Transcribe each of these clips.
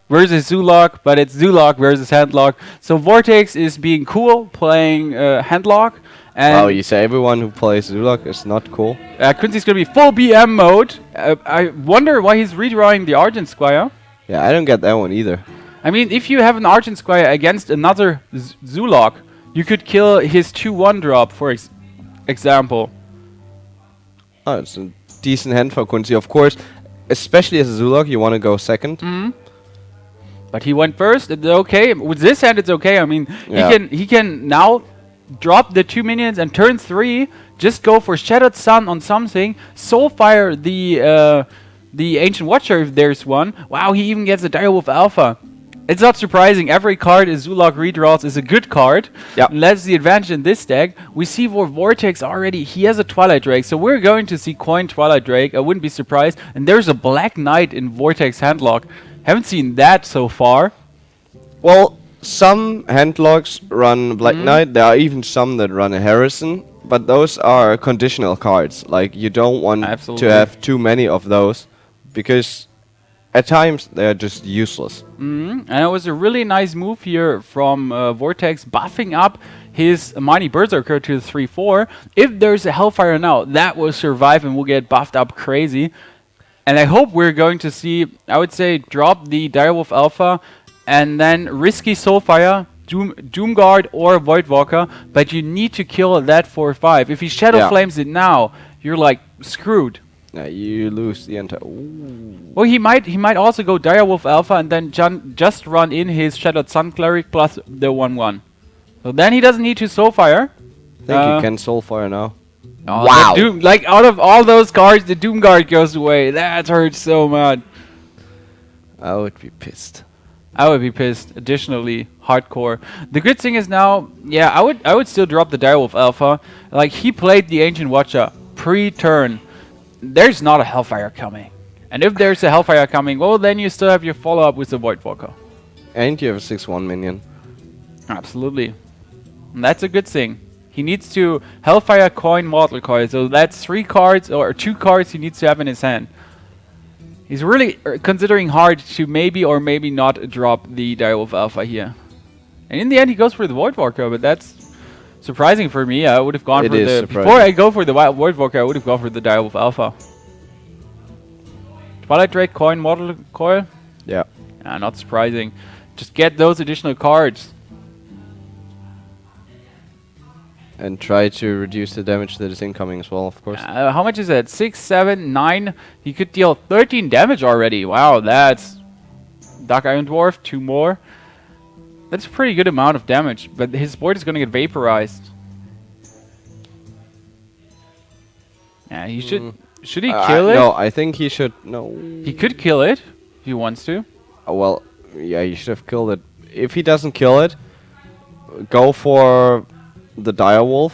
versus Zulok, but it's Zulok versus Handlock. So Vortex is being cool, playing Handlock. Wow, And you say everyone who plays Zulok is not cool? Kunzi's going to be full BM mode. I wonder why he's redrawing the Argent Squire. Yeah, I don't get that one either. I mean, if you have an Argent Squire against another Zulok, you could kill his 2-1 drop, for example. Oh, it's a decent hand for Kunzi, of course. Especially as a Zulok, you want to go second. But he went first. It's okay. With this hand, it's okay. I mean, he can now drop the 2 minions and turn 3. Just go for Shattered Sun on something. Soulfire the Ancient Watcher if there's one. Wow, he even gets a Direwolf Alpha. It's not surprising. Every card is Zulok redraws is a good card. Yep. And that's the advantage in this deck. We see for Vortex already, he has a Twilight Drake. So we're going to see coin Twilight Drake. I wouldn't be surprised. And there's a Black Knight in Vortex Handlock. Haven't seen that so far. Well, some handlocks run Black Knight. There are even some that run a Harrison. But those are conditional cards. Like, you don't want to have too many of those. Because at times, they're just useless. And it was a really nice move here from Vortex, buffing up his Mighty Berserker to 3-4. If there's a Hellfire now, that will survive and will get buffed up crazy. And I hope we're going to see, I would say, drop the Direwolf Alpha and then risky Soulfire, Doomguard or Voidwalker, but you need to kill that 4-5. If he Shadow Flames it now, you're like screwed. Yeah, you lose the entire... Well, he might also go Direwolf Alpha and then just run in his Shattered Sun Cleric plus the 1-1. So then he doesn't need to Soulfire. I think he can Soulfire now. Oh, wow! Like out of all those cards, the Doomguard goes away. That hurts so much. I would be pissed. I would be pissed. Additionally, hardcore. The good thing is now, yeah, I would still drop the Direwolf Alpha. Like he played the Ancient Watcher pre-turn. There's not a Hellfire coming. And if there's a Hellfire coming, well, then you still have your follow-up with the Voidwalker. And you have a 6-1 minion. Absolutely. And that's a good thing. He needs to Hellfire coin Mortal Coil. So that's 3 cards or 2 cards he needs to have in his hand. He's really considering hard to maybe or maybe not drop the Direwolf Alpha here. And in the end, he goes for the Voidwalker, but that's surprising for me. I would have gone for the... Before I go for the Voidwalker, I would have gone for the Direwolf Alpha. Twilight Drake, coin, Mortal Coil? Yeah. Not surprising. Just get those additional cards. And try to reduce the damage that is incoming as well, of course. How much is that? 6, 7, 9? He could deal 13 damage already. Wow, that's... Dark Iron Dwarf, 2 more. That's a pretty good amount of damage, but his board is going to get vaporized. Yeah, he should... Should he kill it? No, I think he should... No. He could kill it, if he wants to. Well, yeah, he should have killed it. If he doesn't kill it, go for the Direwolf,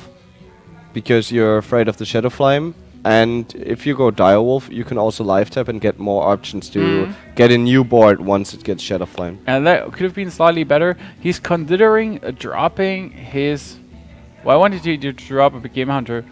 because you're afraid of the Shadow Flame. And if you go Direwolf, you can also live tap and get more options to get a new board once it gets Shadow Flame. And that could have been slightly better. He's considering dropping his... Well, I wanted to drop a Game Hunter.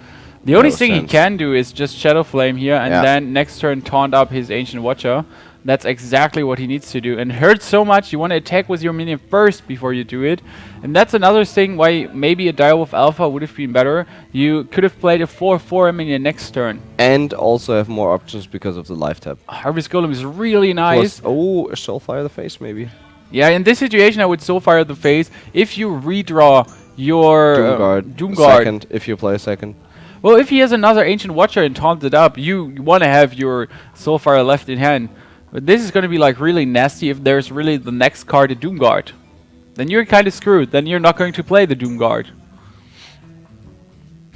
The only thing he can do is just Shadow Flame here and then next turn taunt up his Ancient Watcher. That's exactly what he needs to do. And it hurts so much, you want to attack with your minion first before you do it. And that's another thing why maybe a Direwolf Alpha would have been better. You could have played a 4-4 minion next turn. And also have more options because of the live tap. Harvest Golem is really nice. Plus, oh, a Soulfire the face maybe. Yeah, in this situation I would Soulfire the face if you redraw your Doomguard. Second, if you play second. Well, if he has another Ancient Watcher and taunts it up, you want to have your Soulfire left in hand. But this is going to be like really nasty if there's really the next card a Doomguard. Then you're kind of screwed. Then you're not going to play the Doomguard.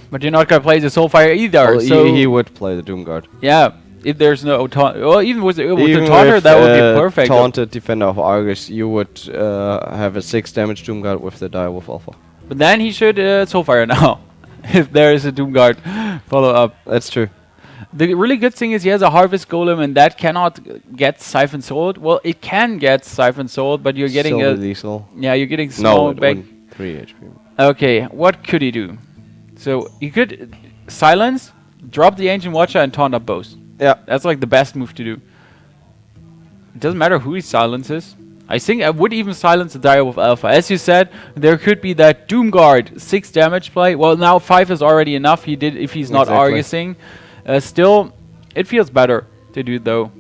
But you're not going to play the Soulfire either. Well, so he would play the Doomguard. Yeah, if there's no taunt. Well, even with the taunter, that would be perfect. Taunted Defender of Argus, you would have a 6 damage Doomguard with the Direwolf Alpha. But then he should Soulfire now. If there is a Doomguard follow-up. That's true. The really good thing is he has a Harvest Golem and that cannot get Siphon Sold. Well, it can get Siphon Sold, but you're getting still lethal. Yeah, you're getting small back. 3 HP. Okay, what could he do? So he could silence, drop the Ancient Watcher and taunt up both. Yeah. That's like the best move to do. It doesn't matter who he silences. I think I would even silence the Direwolf Alpha. As you said, there could be that Doomguard 6 damage play. Well, now 5 is already enough. He did if he's not Argusing. Still, it feels better to do though.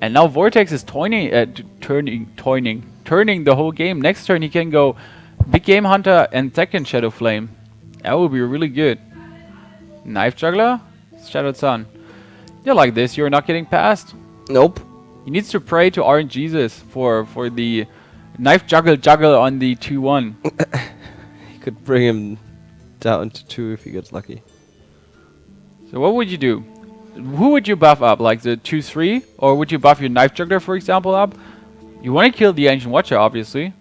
And now Vortex is turning the whole game. Next turn he can go Big Game Hunter and second Shadow Flame. That would be really good. Knife Juggler, Shadowed Sun. You're like this. You're not getting past. Nope. He needs to pray to RNGesus for the Knife Juggle on the 2-1. He could bring him down to 2 if he gets lucky. So what would you do? Who would you buff up? Like the 2-3? Or would you buff your Knife Juggler, for example, up? You want to kill the Ancient Watcher, obviously.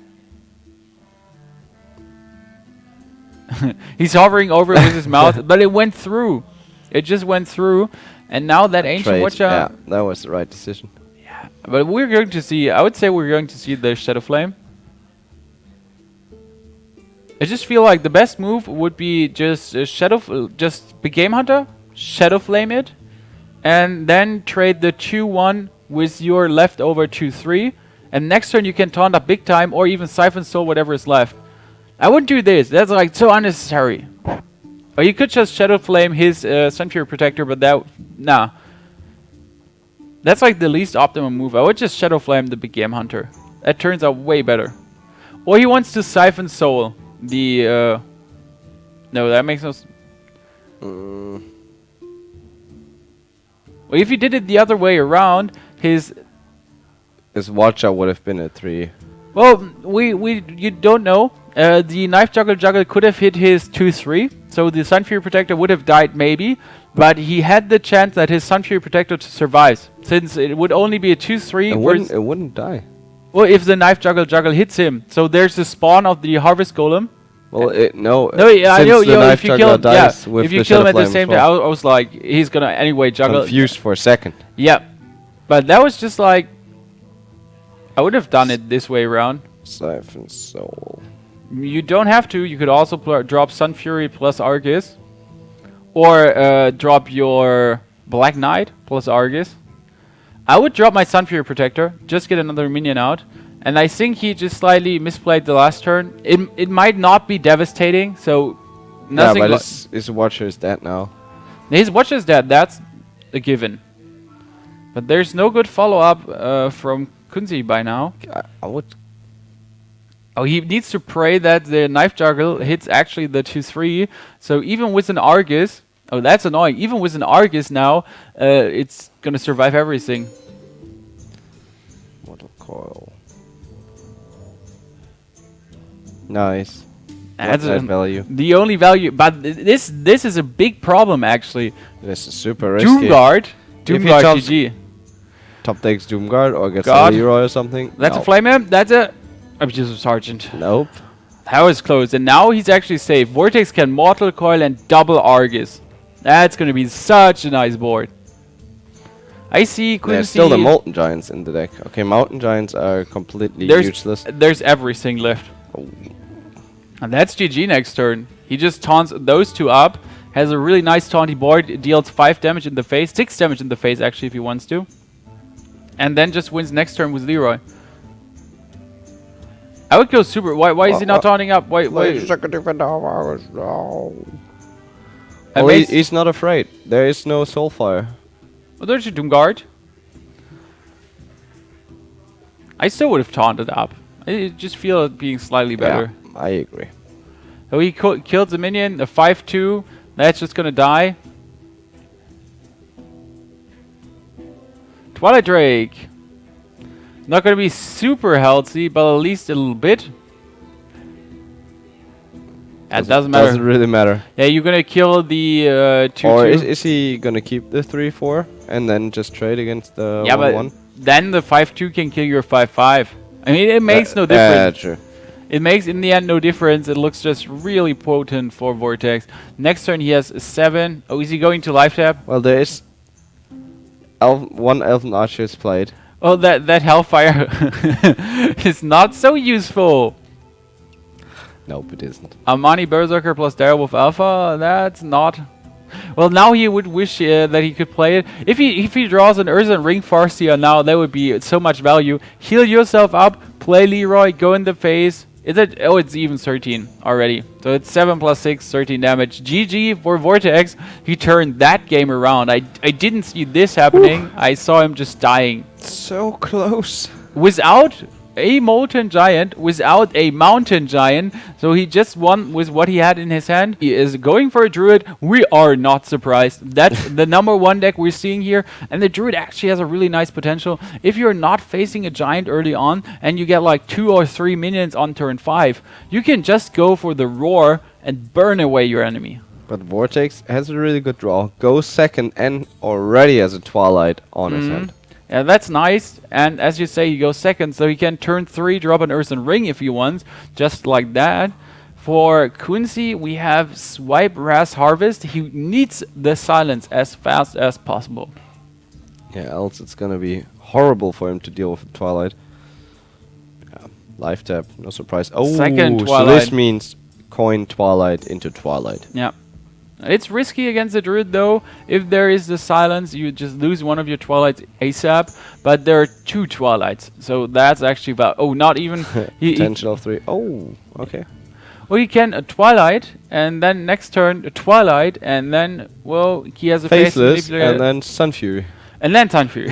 He's hovering over it with his mouth, but it went through. It just went through. And now that Ancient Watcher... Yeah, that was the right decision. Yeah, but we're going to see... I would say we're going to see the Shadow Flame. I just feel like the best move would be just just Big Game Hunter, Shadow Flame it, and then trade the 2-1 with your leftover 2-3, and next turn you can taunt up big time or even Siphon Soul whatever is left. I wouldn't do this. That's like so unnecessary. Or you could just Shadow Flame his Sun Fury Protector, but nah. That's like the least optimum move. I would just Shadow Flame the Big Game Hunter. That turns out way better. Or he wants to Siphon Soul the no, that makes no sense. Well, if you did it the other way around, his Watcher would have been a 3. Well, you don't know. The Knife Juggle could have hit his 2-3, so the Sun Fury Protector would have died maybe, but he had the chance that his Sun Fury Protector survives, since it would only be a 2-3. It wouldn't die. Well, if the Knife Juggle hits him, so there's the spawn of the Harvest Golem. Well, no. No, yeah, I know. If you kill him, if you kill him at the same time, I was like, he's gonna anyway juggle. Confused for a second. Yeah, but that was just like, I would have done it this way around. Siphon Soul. You don't have to. You could also drop Sun Fury plus Argus, or drop your Black Knight plus Argus. I would drop my Sun Fury Protector, just get another minion out. And I think he just slightly misplayed the last turn. It might not be devastating, so nothing. Yeah, but his Watcher is dead now. His Watcher is dead. That's a given. But there's no good follow-up from Kunzi by now. I would. Oh, he needs to pray that the Knife Juggle hits actually the 2-3. So even with an Argus, oh, that's annoying. Even with an Argus now, it's gonna survive everything. Mortal Coil. Nice. That's value. The only value, but this is a big problem actually. This is super risky. Doomguard GG. Top decks Doomguard or gets a Leroy or something. That's a Flame Imp. That's a Abusive Sergeant. Nope. That was close, and now he's actually safe. Vortex can Mortal Coil and double Argus. That's gonna be such a nice board. I see. There's still the Molten Giants in the deck. Okay, Mountain Giants are completely useless. There's everything left. Oh. And that's GG next turn. He just taunts those two up. Has a really nice taunty board. It deals 5 damage in the face. 6 damage in the face, actually, if he wants to. And then just wins next turn with Leroy. I would go super. Why is he not taunting up? Why? Well, he's not afraid. There is no Soulfire. Well, there's your Doomguard. I still would have taunted up. I just feel it being slightly better. Yeah, I agree. So he killed the minion, a 5-2. That's just gonna die. Twilight Drake. Not gonna be super healthy, but at least a little bit. That doesn't matter. Doesn't really matter. Yeah, you're gonna kill the 2-2. Or is he gonna keep the 3-4 and then just trade against the 1-1? Then the 5-2 can kill your 5-5. I mean, it makes no difference. True. It makes, in the end, no difference. It looks just really potent for Vortex. Next turn, he has a 7. Oh, is he going to life tap? Well, there is one Elven Archer is played. Oh, that Hellfire is not so useful. Nope, it isn't. Armani Berserker plus Direwolf Alpha, that's not... Well, now he would wish that he could play it. If he draws an Urza Ring Farseer now, that would be so much value. Heal yourself up, play Leroy, go in the face. Is it? Oh, it's even 13 already. So it's 7 plus 6, 13 damage. GG for Vortex. He turned that game around. I didn't see this happening. I saw him just dying. So close. Without a Molten Giant, without a Mountain Giant. So he just won with what he had in his hand. He is going for a Druid. We are not surprised. That's the #1 deck we're seeing here. And the Druid actually has a really nice potential. If you're not facing a Giant early on and you get like 2 or 3 minions on turn 5, you can just go for the Roar and burn away your enemy. But Vortex has a really good draw. Goes second and already has a Twilight on his hand. Yeah, that's nice. And as you say, he goes second, so he can turn 3, drop an Earthen Ring if he wants, just like that. For Kunzi, we have Swipe, Ras, Harvest. He needs the silence as fast as possible. Yeah, else it's gonna be horrible for him to deal with Twilight. Yeah, life tap, no surprise. Oh, Second so this Twilight. means coin Twilight into Twilight. Yeah. It's risky against the Druid though. If there is the silence, you just lose one of your Twilights ASAP. But there are 2 Twilights, so that's actually about... Oh, not even... Potential of 3. Oh, okay. Well, he can a Twilight, and then next turn a Twilight, and then, well, he has a Faceless, Manipulator. and then Sun Fury. And then Sun Fury.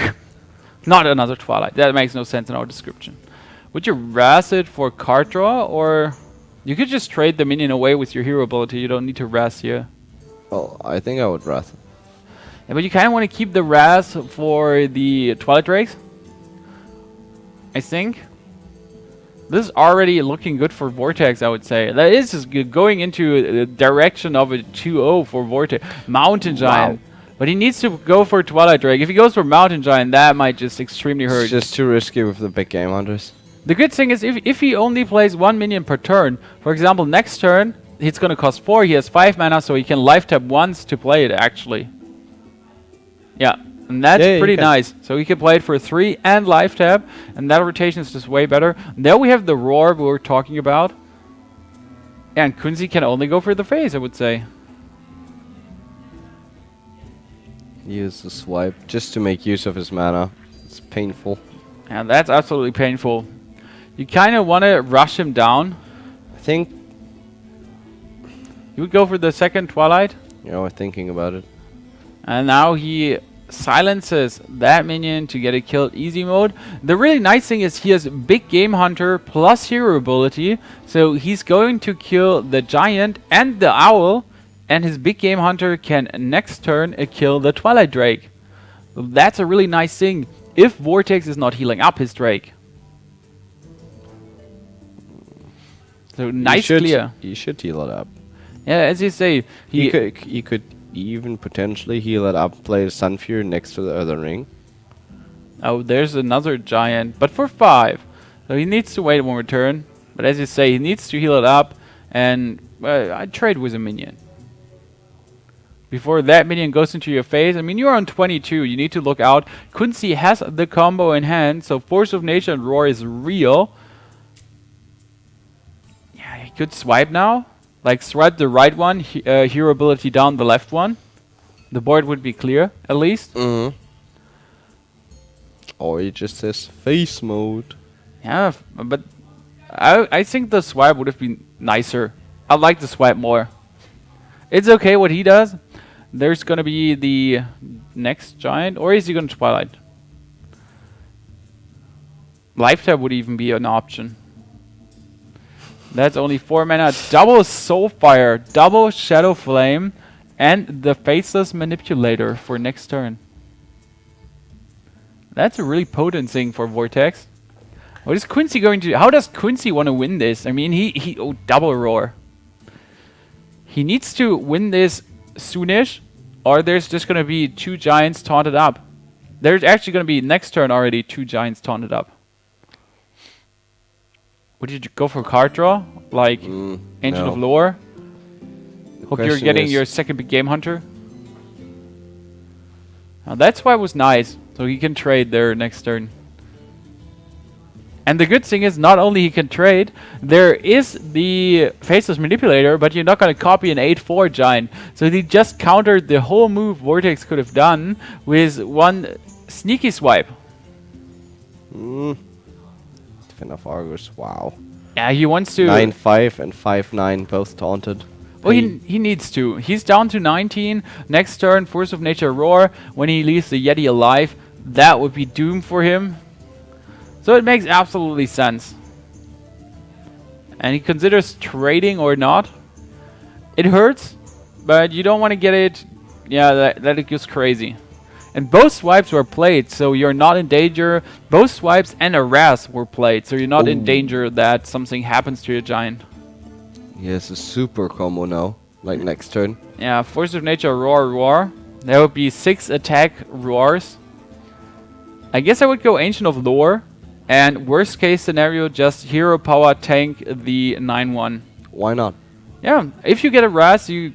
Not another Twilight. That makes no sense in our description. Would you Ras it for card draw, or... You could just trade the minion away with your hero ability. You don't need to Ras here. Well, I think I would Wrath. Yeah, but you kind of want to keep the Ras for the Twilight Drakes. I think. This is already looking good for Vortex, I would say. That is just going into the direction of a 2-0 for Vortex. Mountain Giant. Wow. But he needs to go for Twilight Drake. If he goes for Mountain Giant, that might just extremely hurt. It's just too risky with the big game hunters. The good thing is if he only plays 1 minion per turn, for example, next turn, it's going to cost 4. He has 5 mana, so he can life tap once to play it, actually. Yeah, and that's pretty nice. So he can play it for 3 and life tap, and that rotation is just way better. There we have the Roar we were talking about. And Kunzi can only go for the face, I would say. Use the swipe just to make use of his mana. It's painful. And that's absolutely painful. You kind of want to rush him down. I think... You would go for the second Twilight. Yeah, we're thinking about it. And now he silences that minion to get it killed easy mode. The really nice thing is he has Big Game Hunter plus hero ability. So he's going to kill the Giant and the Owl. And his Big Game Hunter can next turn kill the Twilight Drake. That's a really nice thing if Vortex is not healing up his Drake. So nice clear. He should heal it up. Yeah, as you say, He could even potentially heal it up, play the Sun Fury next to the other ring. Oh, there's another Giant, but for 5. So he needs to wait one more turn. But as you say, he needs to heal it up, and I'd trade with a minion. Before that minion goes into your face, I mean, you're on 22, you need to look out. Kunzi has the combo in hand, so Force of Nature and Roar is real. Yeah, he could swipe now. Like, swipe the right one, hero ability down the left one. The board would be clear, at least. Mm-hmm. Or he just says face mode. Yeah, but I think the swipe would have been nicer. I like the swipe more. It's okay what he does. There's going to be the next Giant, or is he going to Twilight? Life tap would even be an option. That's only 4 mana. Double Soulfire, double Shadow Flame, and the Faceless Manipulator for next turn. That's a really potent thing for Vortex. What is Kunzi going to do? How does Kunzi want to win this? I mean, oh, double Roar. He needs to win this soonish, or there's just going to be 2 Giants taunted up. There's actually going to be next turn already 2 Giants taunted up. Would you go for card draw? Like Ancient of Lore? Hope you're getting your second Big Game Hunter. Now that's why it was nice. So he can trade there next turn. And the good thing is, not only he can trade, there is the Faceless Manipulator, but you're not going to copy an 8-4 Giant. So he just countered the whole move Vortex could have done with one sneaky swipe. Defender of Argus, wow. Yeah, he wants to... 9-5 and 5-9, both taunted. Well, he needs to. He's down to 19. Next turn, Force of Nature Roar. When he leaves the Yeti alive, that would be doom for him. So it makes absolutely sense. And he considers trading or not. It hurts, but you don't want to get it... Yeah, that it goes crazy. And both swipes were played, so you're not in danger. Both swipes and a Raz were played, so you're not in danger that something happens to your Giant. Yes, a super combo now, like next turn. Yeah, Force of Nature, Roar, Roar. There would be 6 attack Roars. I guess I would go Ancient of Lore. And worst case scenario, just Hero Power tank the 9-1. Why not? Yeah, if you get a Raz, you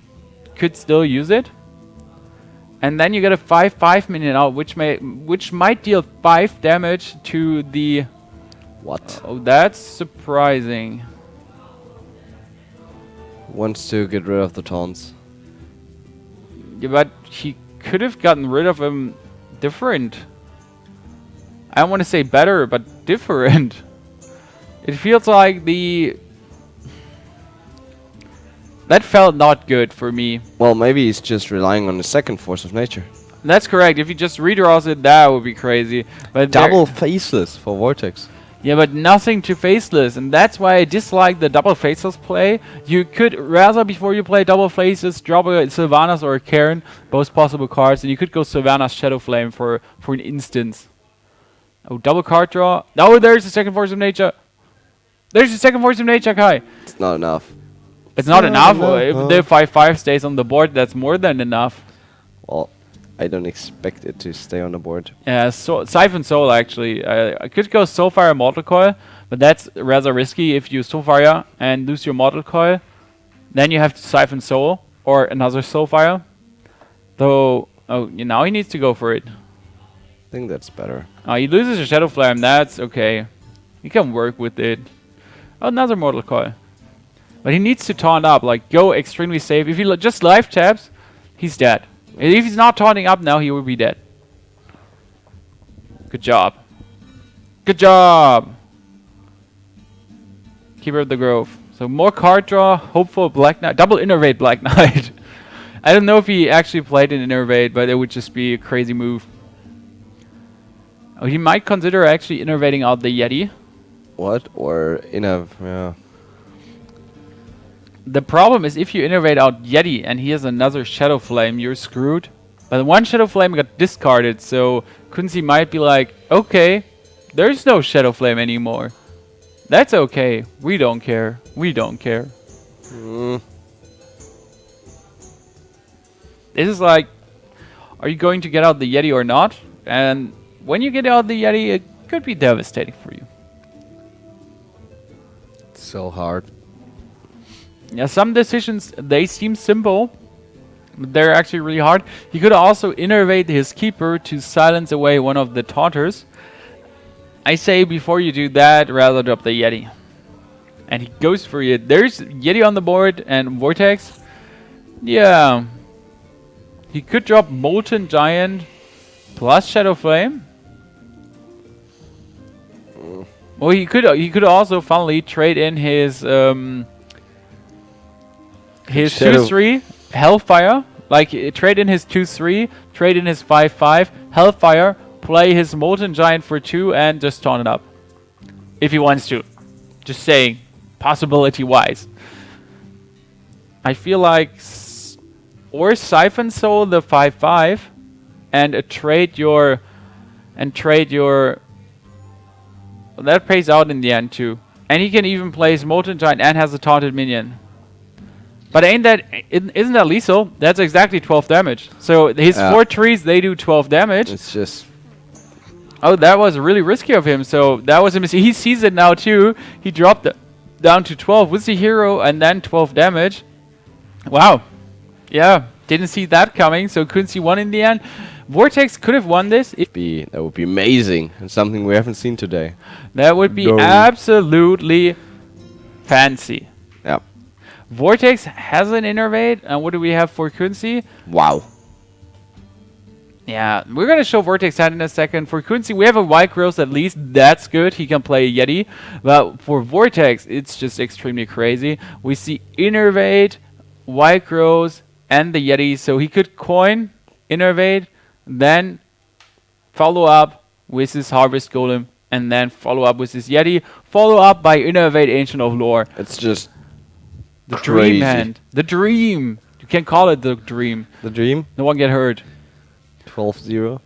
could still use it. And then you get a 5-5 minion out, which might deal 5 damage to the... What? Oh, that's surprising. Wants to get rid of the taunts. Yeah, but he could have gotten rid of him different. I don't want to say better, but different. It feels like that felt not good for me. Well, maybe he's just relying on the second Force of Nature. That's correct. If he just redraws it, that would be crazy. But Double Faceless for Vortex. Yeah, but nothing to Faceless, and that's why I dislike the double Faceless play. You could rather, before you play double Faceless, drop a Sylvanas or a Karin, both possible cards, and you could go Sylvanas Shadow Flame for an instance. Oh, double card draw. Oh, there's the second Force of Nature. There's the second Force of Nature, Kai. It's not enough. It's not enough. If the 5-5 stays on the board, that's more than enough. Well, I don't expect it to stay on the board. Yeah, so Siphon Soul, actually. I could go Soulfire Mortal Coil, but that's rather risky. If you Soulfire and lose your Mortal Coil, then you have to Siphon Soul or another Soulfire. Though, now he needs to go for it. I think that's better. Oh, he loses a Shadow Flame. That's okay. He can work with it. Oh, another Mortal Coil. But he needs to taunt up, like go extremely safe. If he just life taps, he's dead. If he's not taunting up now, he will be dead. Good job. Good job. Keeper of the Grove. So more card draw. Hopeful Black Knight. Double Innervate Black Knight. I don't know if he actually played an Innervate, but it would just be a crazy move. Oh, he might consider actually innervating out the Yeti. What? Or yeah. The problem is if you innervate out Yeti and he has another Shadow Flame, you're screwed. But one Shadow Flame got discarded, so Kunzi might be like, okay, there's no Shadow Flame anymore. That's okay. We don't care. We don't care. This is like, are you going to get out the Yeti or not? And when you get out the Yeti, it could be devastating for you. It's so hard. Yeah, some decisions, they seem simple, but they're actually really hard. He could also innervate his keeper to silence away one of the taunters. I say before you do that, rather drop the Yeti. And he goes for it. There's Yeti on the board and Vortex. Yeah. He could drop Molten Giant plus Shadow Flame. Well, he could also finally trade in his 2-3 Hellfire, like trade in his 2-3, trade in his 5-5 Hellfire, play his Molten Giant for 2 and just taunt it up. If he wants to. Just saying, possibility wise. I feel like or Siphon Soul the 5-5 and trade your that pays out in the end too. And he can even play his Molten Giant and has a taunted minion. But isn't that lethal? That's exactly 12 damage. So his 4 trees, they do 12 damage. It's just... Oh, that was really risky of him. So that was a mistake. He sees it now too. He dropped it down to 12 with the hero and then 12 damage. Wow. Yeah, didn't see that coming. So Kunzi won in the end. Vortex could have won this. That would be amazing, and something we haven't seen today. That would be absolutely fancy. Yeah. Vortex has an innervate, and what do we have for Kunzi? Wow. Yeah, we're going to show Vortex hand in a second. For Kunzi, we have a White Rose at least. That's good. He can play a Yeti. But for Vortex, it's just extremely crazy. We see Innervate, White Rose, and the Yeti. So he could coin, Innervate, then follow up with his Harvest Golem, and then follow up with his Yeti. Follow up by Innervate Ancient of Lore. It's just the crazy. Dream hand. The dream. You can call it the dream. The dream? No one get hurt. 12-0.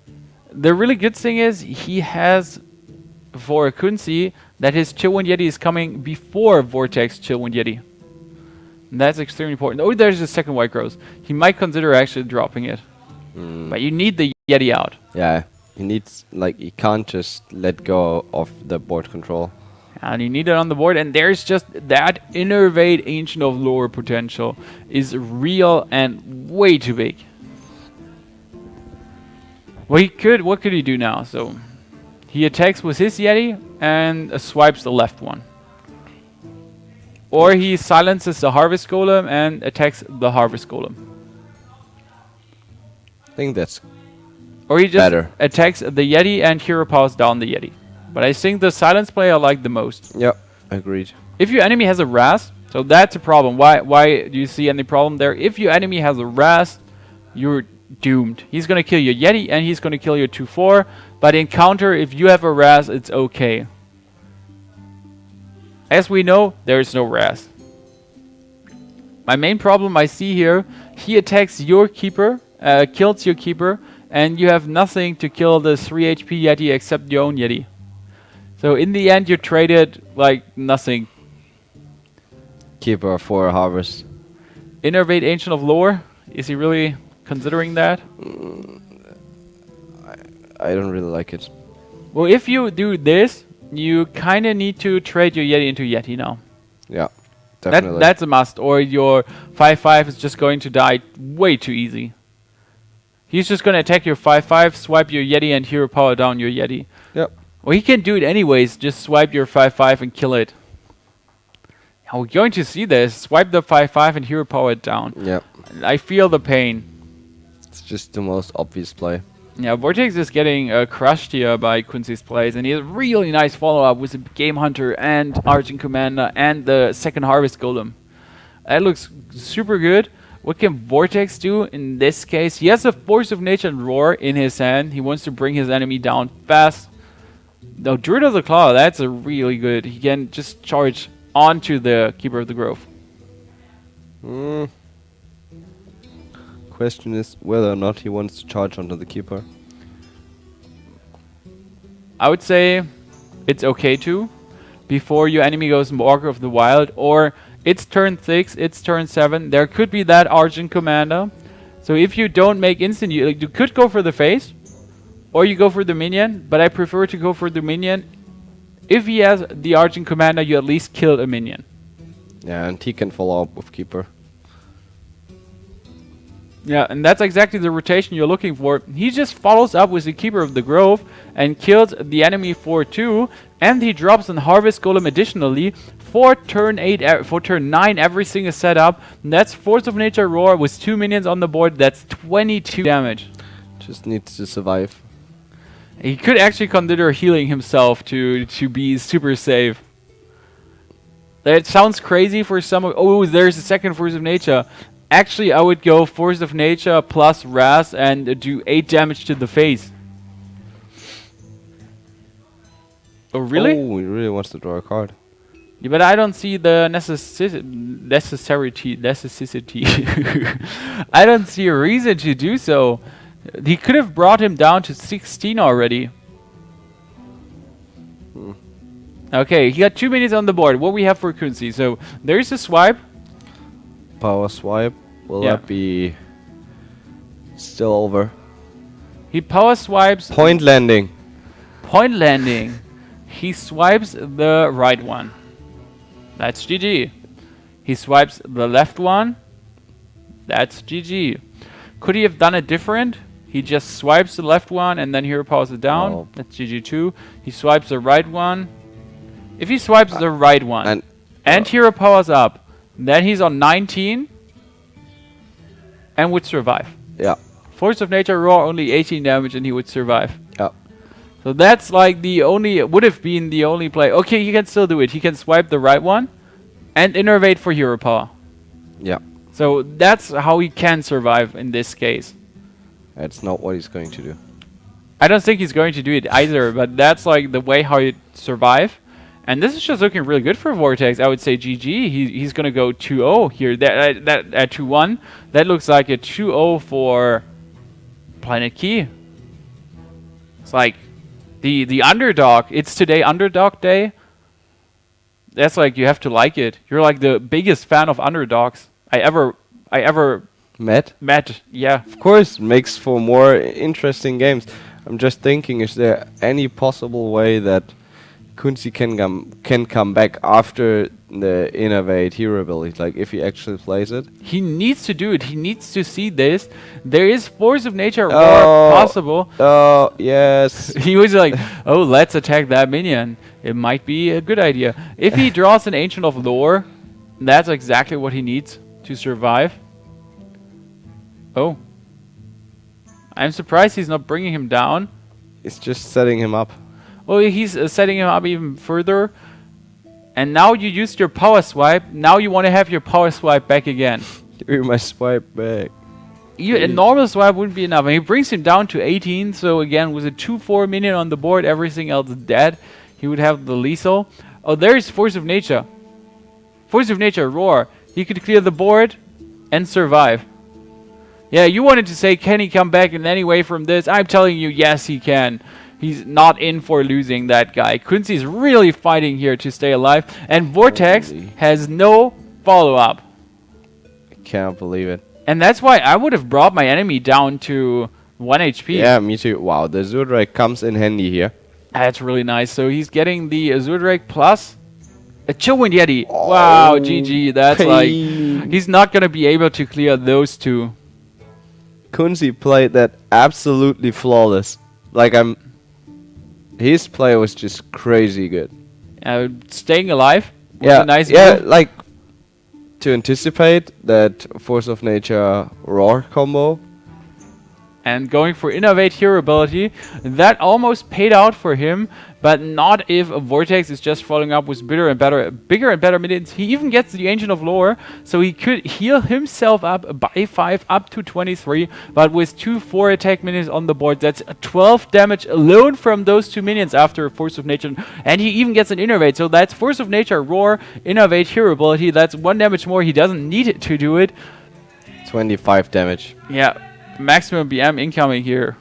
The really good thing is he has for Kunzi that his Chill Wind Yeti is coming before Vortex Chill Wind Yeti. And that's extremely important. Oh, there's a second White Rose. He might consider actually dropping it. But you need the Yeti out. Yeah, he needs, like, he can't just let go of the board control. And you need it on the board, and there's just that Innervate Ancient of Lore potential is real and way too big. Well, what could he do now? So he attacks with his Yeti and swipes the left one. Or he silences the Harvest Golem and attacks the Harvest Golem. I think that's Or he just better. attacks the Yeti and hero powers down the Yeti. But I think the silence play I like the most. Yep, agreed. If your enemy has a Raz, so that's a problem. Why do you see any problem there? If your enemy has a Raz, you're doomed. He's going to kill your Yeti and he's going to kill your 2-4. But in counter, if you have a Raz, it's okay. As we know, there is no Raz. My main problem I see here, he attacks your keeper, kills your keeper, and you have nothing to kill the 3 HP Yeti except your own Yeti. So in the end, you traded like nothing. Keeper for a harvest. Innervate Ancient of Lore, is he really considering that? I don't really like it. Well, if you do this, you kind of need to trade your Yeti into Yeti now. Yeah, definitely. That's a must, or your 5-5 is just going to die way too easy. He's just going to attack your 5-5, swipe your Yeti, and hero power down your Yeti. Yep. Well, he can do it anyways. Just swipe your 5-5 and kill it. Now we're going to see this. Swipe the 5-5 and hero power it down. Yep. I feel the pain. It's just the most obvious play. Yeah, Vortex is getting crushed here by Kunzi's plays, and he has a really nice follow-up with the Game Hunter and Argent Commander and the second Harvest Golem. That looks super good. What can Vortex do in this case? He has a Force of Nature and Roar in his hand. He wants to bring his enemy down fast. No, Druid of the Claw, that's a really good. He can just charge onto the Keeper of the Grove. Question is whether or not he wants to charge onto the keeper. I would say it's okay to, before your enemy goes Walker of the Wild, or it's turn 6, it's turn 7. There could be that Argent Commander. So if you don't make instant, you could go for the face, or you go for the minion, but I prefer to go for the minion. If he has the Argent Commander, you at least killed a minion. Yeah, and he can follow up with keeper. Yeah, and that's exactly the rotation you're looking for. He just follows up with the Keeper of the Grove and kills the enemy for 2, and he drops an Harvest Golem additionally for turn 8, for turn 9. Everything is set up. And that's Force of Nature Roar with 2 minions on the board. That's 22 damage. Just needs to survive. He could actually consider healing himself to be super safe. That sounds crazy for some. Oh, there's a second Force of Nature. Actually, I would go Force of Nature plus Raz and do 8 damage to the face. Oh, really? Oh, he really wants to draw a card. Yeah, but I don't see the necessity. I don't see a reason to do so. He could have brought him down to 16 already. Okay, he got 2 minutes on the board. What we have for Kunzi? So there's a swipe. Power swipe. Will that be still over? He power swipes. Point landing. Point landing. He swipes the right one. That's GG. He swipes the left one. That's GG. Could he have done it different? He just swipes the left one and then hero powers it down. Oh. That's GG2. He swipes the right one. If he swipes the right one and hero powers up, then he's on 19 and would survive. Yeah. Force of Nature Roar only 18 damage and he would survive. Yeah. So that's like the only, would have been the only play. Okay, he can still do it. He can swipe the right one and innervate for hero power. Yeah. So that's how he can survive in this case. That's not what he's going to do. I don't think he's going to do it either, but that's like the way how you survive. And this is just looking really good for Vortex. I would say GG. He's going to go 2-0 here. That 2-1. That looks like a 2-0 for Planet Key. It's like the underdog. It's today underdog day. That's like, you have to like it. You're like the biggest fan of underdogs I ever met. Yeah. Of course, makes for more interesting games. I'm just thinking, is there any possible way that Kunzi can come back after the innovate hero ability, like if he actually plays it? He needs to do it. He needs to see this. There is Force of Nature Roar possible. Oh, yes. He was like, oh, let's attack that minion. It might be a good idea. If he draws an Ancient of Lore, that's exactly what he needs to survive. Oh. I'm surprised he's not bringing him down. It's just setting him up. Well, he's setting him up even further. And now you used your power swipe. Now you want to have your power swipe back again. Give me my swipe back. A normal swipe wouldn't be enough. And he brings him down to 18. So again, with a 2-4 minion on the board, everything else is dead. He would have the lethal. Oh, there's Force of Nature. Force of Nature Roar. He could clear the board and survive. Yeah, you wanted to say, can he come back in any way from this? I'm telling you, yes, he can. He's not in for losing that guy. Kunzi's really fighting here to stay alive. And Vortex has no follow-up. I can't believe it. And that's why I would have brought my enemy down to 1 HP. Yeah, me too. Wow, the Azure Drake comes in handy here. That's really nice. So he's getting the Azure Drake plus a Chillwind Yeti. Oh, wow, GG. That's like, he's not going to be able to clear those two. Kunzi played that absolutely flawless. Like, his play was just crazy good. Staying alive was a nice move. Like, to anticipate that Force of Nature Roar combo. And going for Innovate Hero ability, that almost paid out for him, but not if Vortex is just following up with bigger and better minions. He even gets the Ancient of Lore, so he could heal himself up by 5 up to 23, but with 2 4 attack minions on the board, that's 12 damage alone from those 2 minions after Force of Nature, and he even gets an Innovate, so that's Force of Nature Roar, Innovate Hero ability, that's 1 damage more, he doesn't need it to do it. 25 damage. Yeah. Maximum BM incoming here.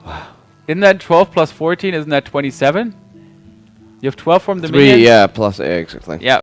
Wow. Isn't that 12 plus 14? Isn't that 27? You have 12 from the minions? 3, yeah, plus exactly. Yeah.